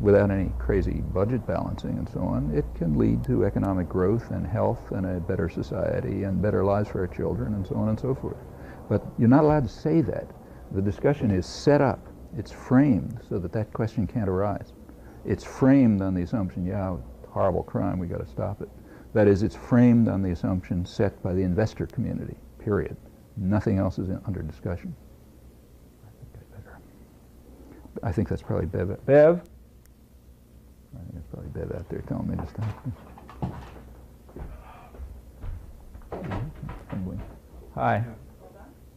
without any crazy budget balancing and so on, it can lead to economic growth and health and a better society and better lives for our children and so on and so forth. But you're not allowed to say that. The discussion is set up. It's framed so that that question can't arise. It's framed on the assumption, yeah, horrible crime, we got to stop it. That is, it's framed on the assumption set by the investor community, period. Nothing else is under discussion. I think that's probably Bev. Bev? I think it's probably Bev out there telling me to stop. Hi.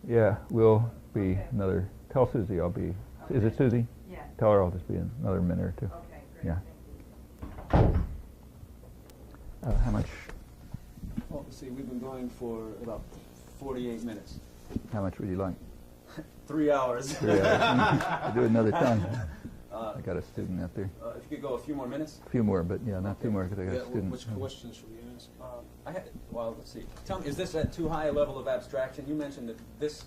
Yeah, we'll be another. Tell Susie I'll be. Is it Susie? Yeah. Tell her I'll just be another minute or two. Okay, great. Yeah. How much? Well, see, we've been going for about 48 minutes. How much would you like? 3 hours. 3 hours. We'll do another time. I got a student out there. If you could go a few more minutes. A few more, but yeah, not two more because I got a student. Which questions should we ask? Well, let's see. Tell me, is this at too high a level of abstraction? You mentioned that this,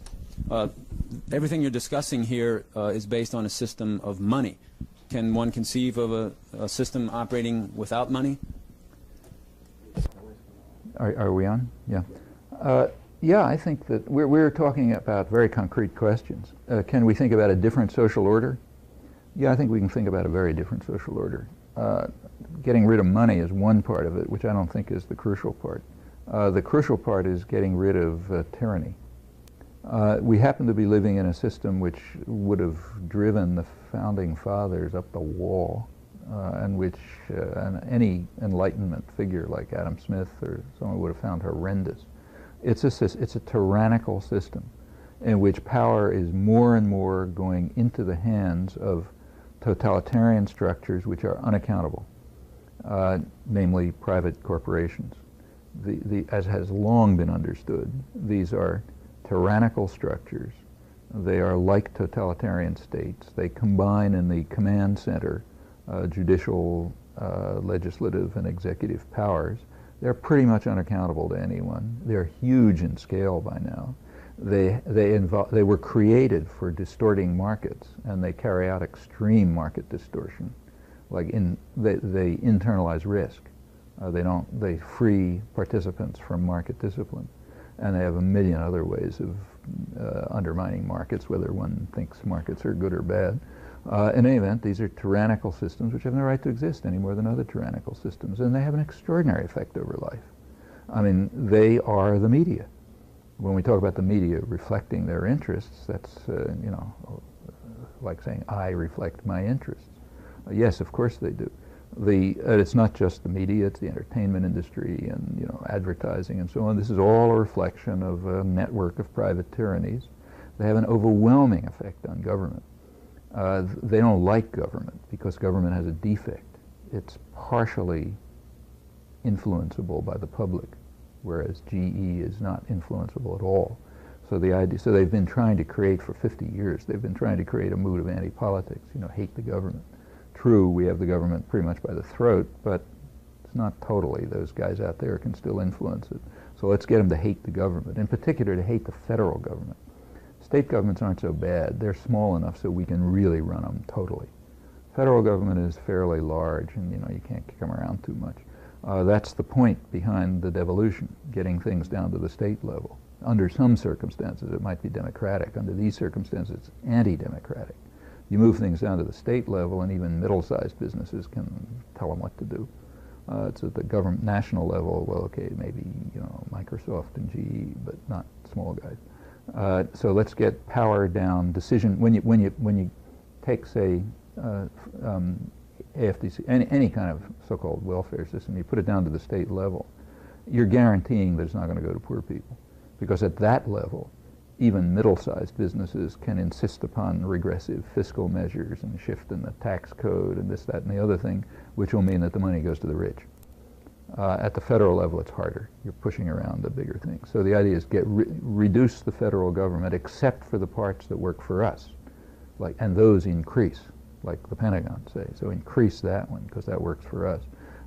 everything you're discussing here is based on a system of money. Can one conceive of a system operating without money? Are we on? Yeah. Yeah, I think that we're talking about very concrete questions. Can we think about a different social order? Yeah, I think we can think about a very different social order. Getting rid of money is one part of it, which I don't think is the crucial part. The crucial part is getting rid of tyranny. We happen to be living in a system which would have driven the founding fathers up the wall, and which any Enlightenment figure like Adam Smith or someone would have found horrendous. It's a tyrannical system in which power is more and more going into the hands of totalitarian structures which are unaccountable, namely private corporations. As has long been understood, these are tyrannical structures. They are like totalitarian states. They combine in the command center judicial, legislative, and executive powers. They're pretty much unaccountable to anyone. They're huge in scale by now. They were created for distorting markets, and they carry out extreme market distortion. Like they internalize risk. They free participants from market discipline, and they have a million other ways of undermining markets, whether one thinks markets are good or bad. In any event, these are tyrannical systems which have no right to exist any more than other tyrannical systems, and they have an extraordinary effect over life. I mean, they are the media. When we talk about the media reflecting their interests, that's, like saying, I reflect my interests. Yes, of course they do. It's not just the media, it's the entertainment industry and, advertising and so on. This is all a reflection of a network of private tyrannies. They have an overwhelming effect on government. They don't like government because government has a defect. It's partially influenceable by the public, whereas GE is not influenceable at all. So they've been trying to create for 50 years, they've been trying to create a mood of anti-politics, hate the government. True, we have the government pretty much by the throat, but it's not totally. Those guys out there can still influence it. So let's get them to hate the government, in particular to hate the federal government. State governments aren't so bad. They're small enough so we can really run them totally. Federal government is fairly large, and you can't kick them around too much. That's the point behind the devolution, getting things down to the state level. Under some circumstances, it might be democratic. Under these circumstances, it's anti-democratic. You move things down to the state level, and even middle-sized businesses can tell them what to do. It's at the government national level. Well, okay, maybe Microsoft and GE, but not small guys. So let's get power down. Decision when you take, say, AFDC, any kind of so-called welfare system, you put it down to the state level, you're guaranteeing that it's not going to go to poor people, because at that level, even middle-sized businesses can insist upon regressive fiscal measures and shift in the tax code and this, that, and the other thing, which will mean that the money goes to the rich. At the federal level, it's harder. You're pushing around the bigger things. So the idea is reduce the federal government, except for the parts that work for us, and those increase, like the Pentagon say. So increase that one because that works for us,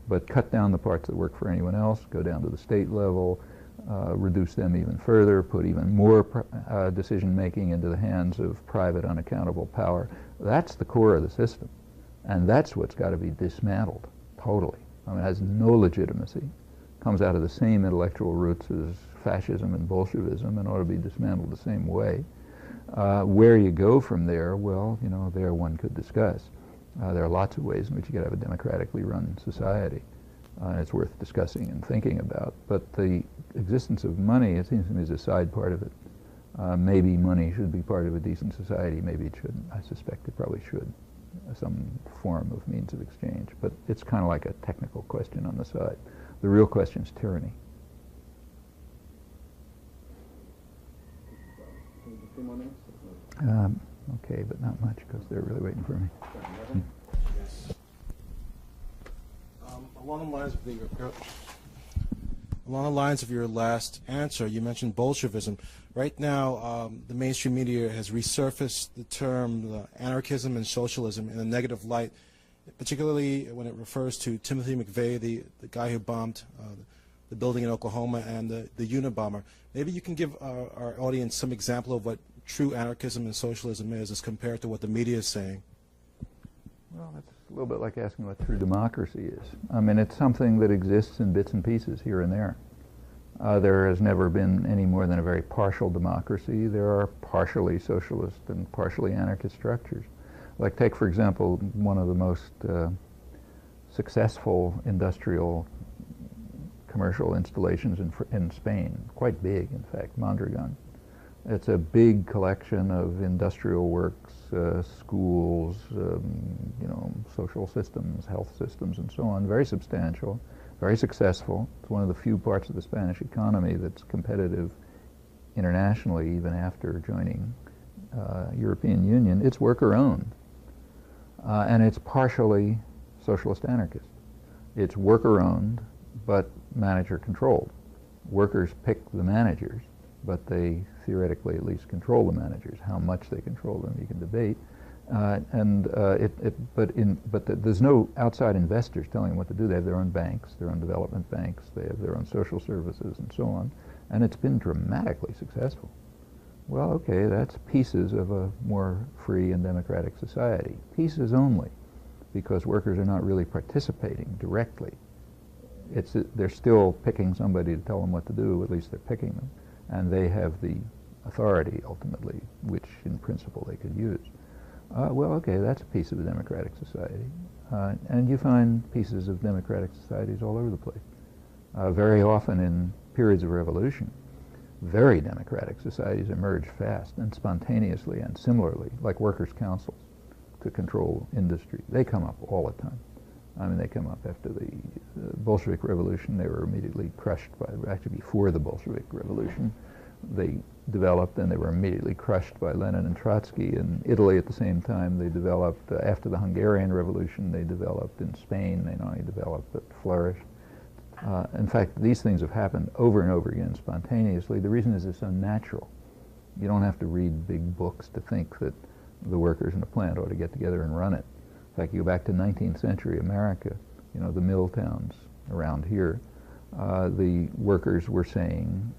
but cut down the parts that work for anyone else. Go down to the state level. Reduce them even further, put even more decision-making into the hands of private, unaccountable power. That's the core of the system, and that's what's got to be dismantled totally. I mean, it has no legitimacy, comes out of the same intellectual roots as fascism and Bolshevism, and ought to be dismantled the same way. Where you go from there, well, there one could discuss. There are lots of ways in which you could have a democratically run society. It's worth discussing and thinking about. But the existence of money, it seems to me, is a side part of it. Maybe money should be part of a decent society, maybe it shouldn't. I suspect it probably should, some form of means of exchange. But it's kind of like a technical question on the side. The real question is tyranny. Okay, but not much because they're really waiting for me. Yes. Along the lines of your last answer, you mentioned Bolshevism. Right now, the mainstream media has resurfaced the term anarchism and socialism in a negative light, particularly when it refers to Timothy McVeigh, the guy who bombed the building in Oklahoma, and the Unabomber. Maybe you can give our audience some example of what true anarchism and socialism is as compared to what the media is saying. Well, that's a little bit like asking what true democracy is. I mean, it's something that exists in bits and pieces here and there. There has never been any more than a very partial democracy. There are partially socialist and partially anarchist structures. Like take, for example, one of the most successful industrial commercial installations in Spain, quite big, in fact, Mondragon. It's a big collection of industrial works, schools, social systems, health systems, and so on. Very substantial, very successful. It's one of the few parts of the Spanish economy that's competitive internationally, even after joining European Union. It's worker-owned, and it's partially socialist anarchist. It's worker-owned, but manager-controlled. Workers pick the managers, but they theoretically at least control the managers. How much they control them, you can debate. But there's no outside investors telling them what to do. They have their own banks, their own development banks, they have their own social services and so on. And it's been dramatically successful. Well, okay, that's pieces of a more free and democratic society. Pieces only, because workers are not really participating directly. They're still picking somebody to tell them what to do, at least they're picking them. And they have the authority, ultimately, which in principle they could use. Well, okay, that's a piece of a democratic society. And you find pieces of democratic societies all over the place. Very often in periods of revolution, very democratic societies emerge fast and spontaneously and similarly, like workers' councils to control industry. They come up all the time. I mean, they come up after the Bolshevik Revolution. They were immediately crushed by, actually before the Bolshevik Revolution, they developed and they were immediately crushed by Lenin and Trotsky. In Italy at the same time, they developed, after the Hungarian Revolution, they developed in Spain. They not only developed, but flourished. In fact, these things have happened over and over again spontaneously. The reason is it's so natural. You don't have to read big books to think that the workers in a plant ought to get together and run it. In fact, you go back to 19th century America, you know, the mill towns around here, the workers were saying,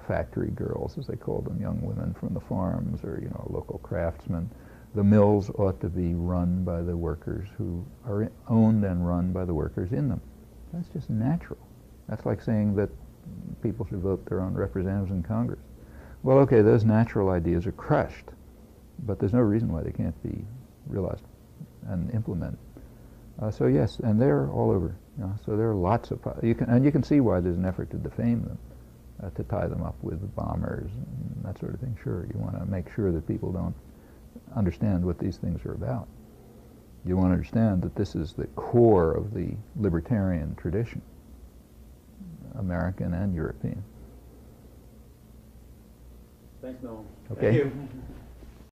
factory girls, as they called them, young women from the farms or, you know, local craftsmen, the mills ought to be run by the workers who are owned and run by the workers in them. That's just natural. That's like saying that people should vote their own representatives in Congress. Well, okay, those natural ideas are crushed, but there's no reason why they can't be realized and implemented. So yes, and they're all over. You know, so there are lots of, you can see why there's an effort to defame them, to tie them up with bombers and that sort of thing. Sure, you want to make sure that people don't understand what these things are about. You want to understand that this is the core of the libertarian tradition, American and European. Thanks, Noam. Okay. Thank you.